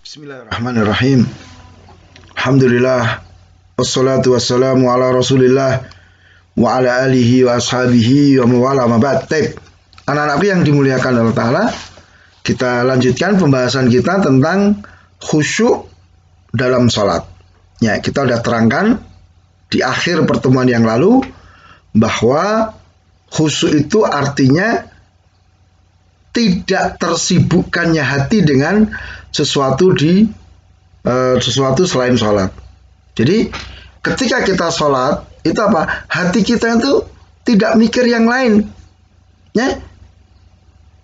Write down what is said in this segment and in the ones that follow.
Bismillahirrahmanirrahim. Alhamdulillah. Wassalatu wassalamu ala rasulillah wa ala alihi wa ashabihi wa mawala mabad. Anak-anakku yang dimuliakan Allah Ta'ala, kita lanjutkan pembahasan kita tentang khusyuk dalam sholat. Ya, kita sudah terangkan di akhir pertemuan yang lalu bahwa khusyuk itu artinya tidak tersibukkannya hati dengan sesuatu selain sholat. Jadi ketika kita sholat itu apa? Hati kita itu tidak mikir yang lain, ya,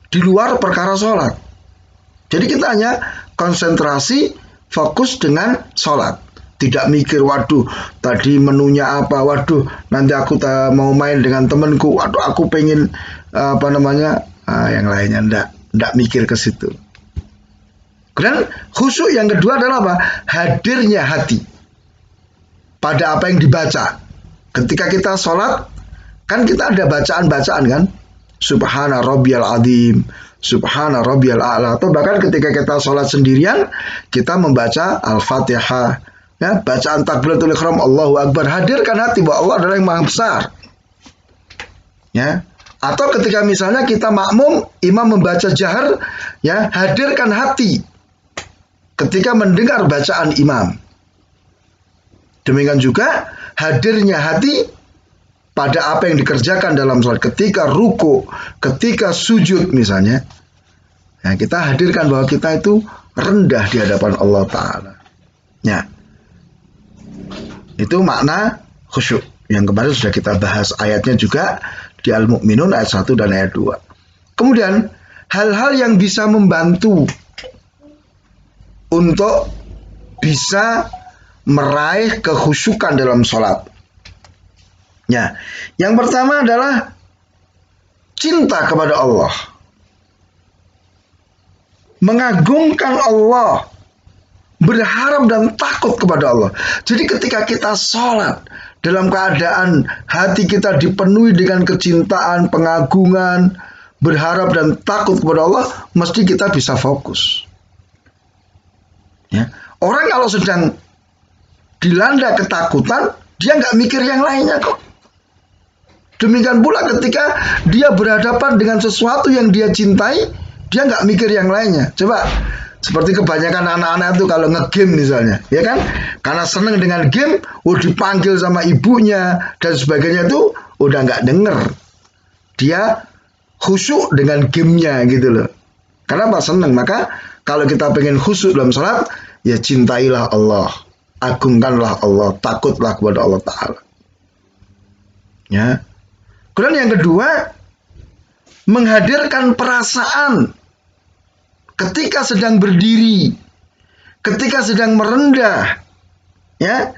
di luar perkara sholat. Jadi kita hanya konsentrasi, fokus dengan sholat. Tidak mikir, waduh tadi menunya apa, waduh nanti aku mau main dengan temanku, waduh aku pengen yang lainnya, enggak mikir ke situ. Kemudian khusyuk yang kedua adalah apa? Hadirnya hati pada apa yang dibaca. Ketika kita sholat, kan kita ada bacaan-bacaan kan? Subhana rabbiyal azim, subhana rabbiyal a'la. Atau bahkan ketika kita sholat sendirian, kita membaca Al-Fatihah, ya, bacaan takbiratul ihram, Allahu Akbar. Hadirkan hati bahwa Allah adalah yang maha besar, ya. Atau ketika misalnya kita makmum, imam membaca jahar, ya, hadirkan hati ketika mendengar bacaan imam. Demikian juga hadirnya hati pada apa yang dikerjakan dalam sholat. Ketika ruku, ketika sujud misalnya, ya, kita hadirkan bahwa kita itu rendah di hadapan Allah Ta'ala. Ya, itu makna khusyuk yang kemarin sudah kita bahas ayatnya juga di Al-Mu'minun ayat 1 dan ayat 2. Kemudian hal-hal yang bisa membantu untuk bisa meraih kekhusyukan dalam sholat. Ya, yang pertama adalah cinta kepada Allah, mengagungkan Allah, berharap dan takut kepada Allah. Jadi ketika kita sholat dalam keadaan hati kita dipenuhi dengan kecintaan, pengagungan, berharap dan takut kepada Allah, mesti kita bisa fokus. Ya. Orang kalau sedang dilanda ketakutan, dia nggak mikir yang lainnya kok. Demikian pula ketika dia berhadapan dengan sesuatu yang dia cintai, dia nggak mikir yang lainnya. Coba, seperti kebanyakan anak-anak itu kalau nge-game misalnya, ya kan? Karena seneng dengan game, dipanggil sama ibunya dan sebagainya itu udah nggak denger. Dia khusyuk dengan gamenya gitu loh. Kenapa? Seneng. Maka kalau kita pengen khusyuk dalam sholat, ya cintailah Allah, agungkanlah Allah, takutlah kepada Allah Ta'ala. Ya. Kemudian yang kedua, menghadirkan perasaan ketika sedang berdiri, ketika sedang merendah, ya,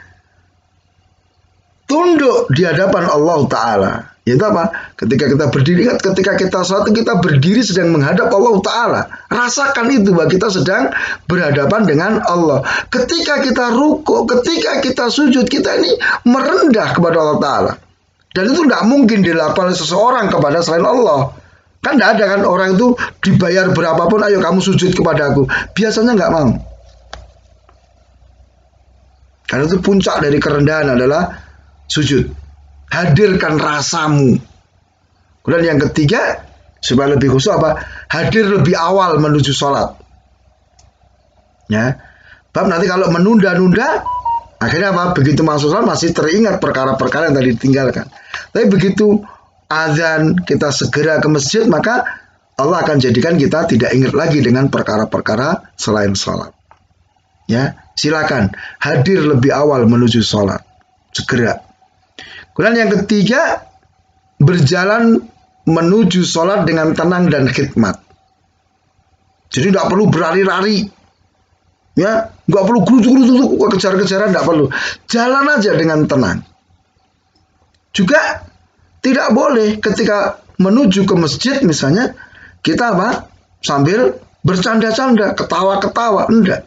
tunduk di hadapan Allah Ta'ala. Yaitu apa? Ketika kita berdiri, ketika kita sholat, kita berdiri sedang menghadap Allah Ta'ala. Rasakan itu bahwa kita sedang berhadapan dengan Allah. Ketika kita ruku, ketika kita sujud, kita ini merendah kepada Allah Ta'ala. Dan itu tidak mungkin dilakukan oleh seseorang kepada selain Allah. Kan tidak ada kan orang itu dibayar berapapun, ayo kamu sujud kepada aku. Biasanya nggak mau. Karena itu puncak dari kerendahan adalah sujud. Hadirkan rasamu. Kemudian yang ketiga, supaya lebih khusyuk apa? Hadir lebih awal menuju sholat. Ya, bab nanti kalau menunda-nunda, akhirnya apa? Begitu masuk sholat masih teringat perkara-perkara yang tadi ditinggalkan. Tapi begitu azan kita segera ke masjid, maka Allah akan jadikan kita tidak ingat lagi dengan perkara-perkara selain sholat. Ya, silakan hadir lebih awal menuju sholat, segera. Kemudian yang ketiga, berjalan menuju sholat dengan tenang dan khidmat. Jadi tidak perlu berlari-lari, ya, nggak perlu geruduk-geruduk, kejar-kejaran, tidak perlu. Jalan aja dengan tenang. Juga tidak boleh ketika menuju ke masjid misalnya kita apa? Sambil bercanda-canda, ketawa-ketawa, enggak.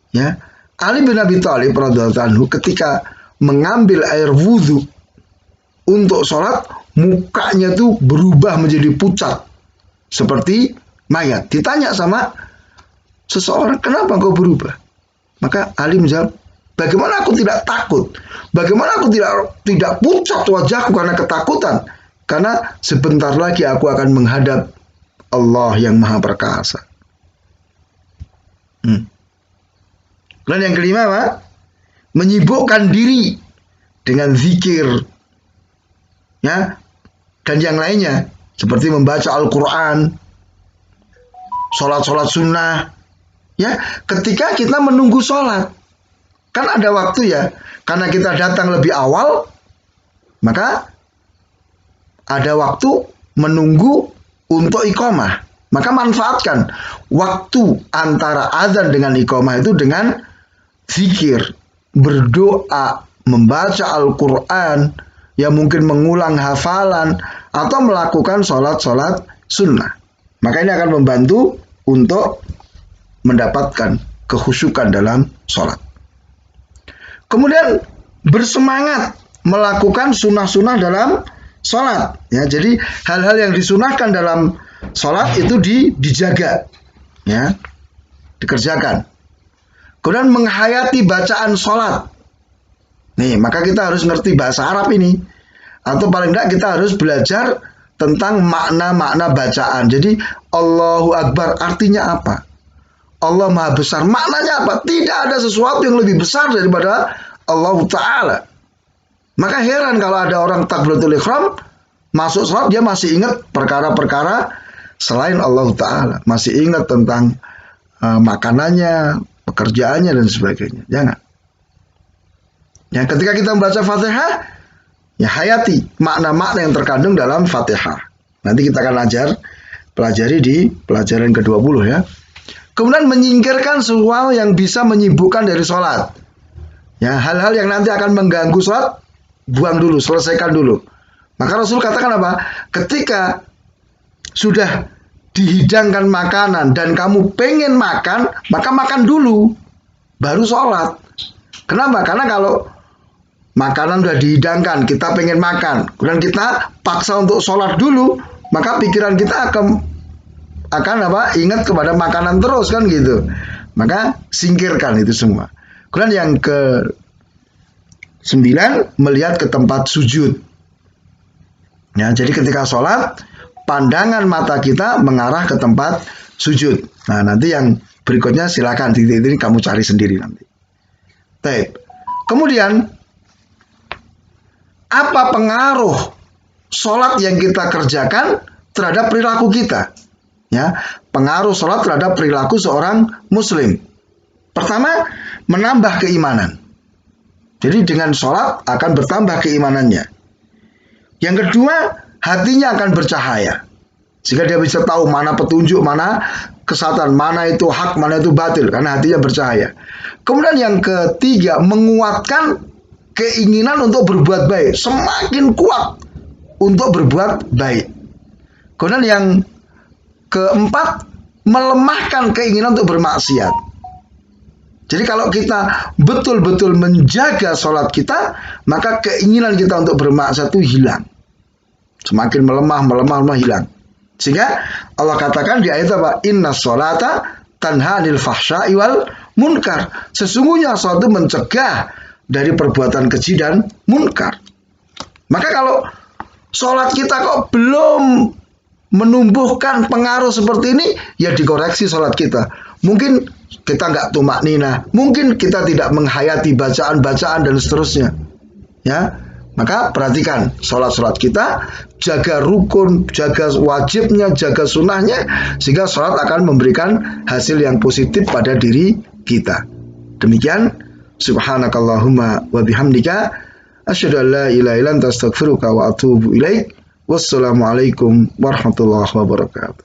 Ya, Ali bin Abi Thalib radhiyallahu anhu ketika mengambil air wudhu untuk sholat, mukanya tuh berubah menjadi pucat seperti mayat. Ditanya sama seseorang, kenapa engkau berubah? Maka Ali menjawab, bagaimana aku tidak takut? Bagaimana aku tidak pucat wajahku karena ketakutan? Karena sebentar lagi aku akan menghadap Allah yang Maha Perkasa. Dan yang kelima apa? Menyibukkan diri dengan zikir, ya, dan yang lainnya seperti membaca Al-Quran, sholat sunnah, ya. Ketika kita menunggu sholat, kan ada waktu ya, karena kita datang lebih awal, maka ada waktu menunggu untuk iqamah. Maka manfaatkan waktu antara azan dengan iqamah itu dengan zikir, berdoa, membaca Al-Quran, ya mungkin mengulang hafalan, atau melakukan sholat sunnah. Maka ini akan membantu untuk mendapatkan kekhusyukan dalam sholat. Kemudian bersemangat melakukan sunnah-sunnah dalam sholat. Ya, jadi hal-hal yang disunahkan dalam sholat itu dijaga, ya, dikerjakan. Kemudian menghayati bacaan sholat. Nih, maka kita harus ngerti bahasa Arab ini. Atau paling tidak kita harus belajar tentang makna-makna bacaan. Jadi Allahu Akbar artinya apa? Allah Maha Besar maknanya apa? Tidak ada sesuatu yang lebih besar daripada Allah Ta'ala. Maka heran kalau ada orang takbiratul ihram masuk sholat dia masih ingat perkara-perkara selain Allah Ta'ala. Masih ingat tentang makanannya, pekerjaannya dan sebagainya. Jangan. Ya, ketika kita membaca Fatihah, ya hayati makna-makna yang terkandung dalam Fatihah. Nanti kita akan pelajari di pelajaran ke-20 ya. Kemudian menyingkirkan sesuatu yang bisa menyibukkan dari sholat. Ya, hal-hal yang nanti akan mengganggu sholat, buang dulu, selesaikan dulu. Maka Rasul katakan apa? Ketika sudah dihidangkan makanan dan kamu pengen makan, maka makan dulu, baru sholat. Kenapa? Karena kalau makanan sudah dihidangkan, kita pengen makan, kemudian kita paksa untuk sholat dulu, maka pikiran kita akan apa? Ingat kepada makanan terus kan gitu. Maka singkirkan itu semua. Kemudian yang ke-9, melihat ke tempat sujud. Ya, jadi ketika sholat, pandangan mata kita mengarah ke tempat sujud. Nah, nanti yang berikutnya silakan titik ini kamu cari sendiri nanti. Baik. Kemudian apa pengaruh sholat yang kita kerjakan terhadap perilaku kita? Ya, pengaruh sholat terhadap perilaku seorang muslim. Pertama, menambah keimanan. Jadi dengan sholat akan bertambah keimanannya. Yang kedua, hatinya akan bercahaya. Sehingga dia bisa tahu mana petunjuk, mana kesesatan, mana itu hak, mana itu batil. Karena hatinya bercahaya. Kemudian yang ketiga, menguatkan keinginan untuk berbuat baik. Semakin kuat untuk berbuat baik. Kemudian yang keempat, melemahkan keinginan untuk bermaksiat. Jadi kalau kita betul-betul menjaga sholat kita, maka keinginan kita untuk bermaksiat itu hilang. Semakin melemah hilang. Sehingga Allah katakan di ayat apa? Inna sholata tanha anil fahsya'i wal munkar. Sesungguhnya sholat itu mencegah dari perbuatan keji dan munkar. Maka kalau sholat kita kok belum menumbuhkan pengaruh seperti ini, ya dikoreksi sholat kita. Mungkin kita nggak tumaknina, mungkin kita tidak menghayati bacaan-bacaan dan seterusnya. Ya, maka perhatikan sholat kita, jaga rukun, jaga wajibnya, jaga sunnahnya, sehingga sholat akan memberikan hasil yang positif pada diri kita. Demikian, subhanakallahumma wa bihamdika, asyhadu an la ilaha illa anta astaghfiruka wa atubu ilaik. Wassalamualaikum warahmatullahi wabarakatuh.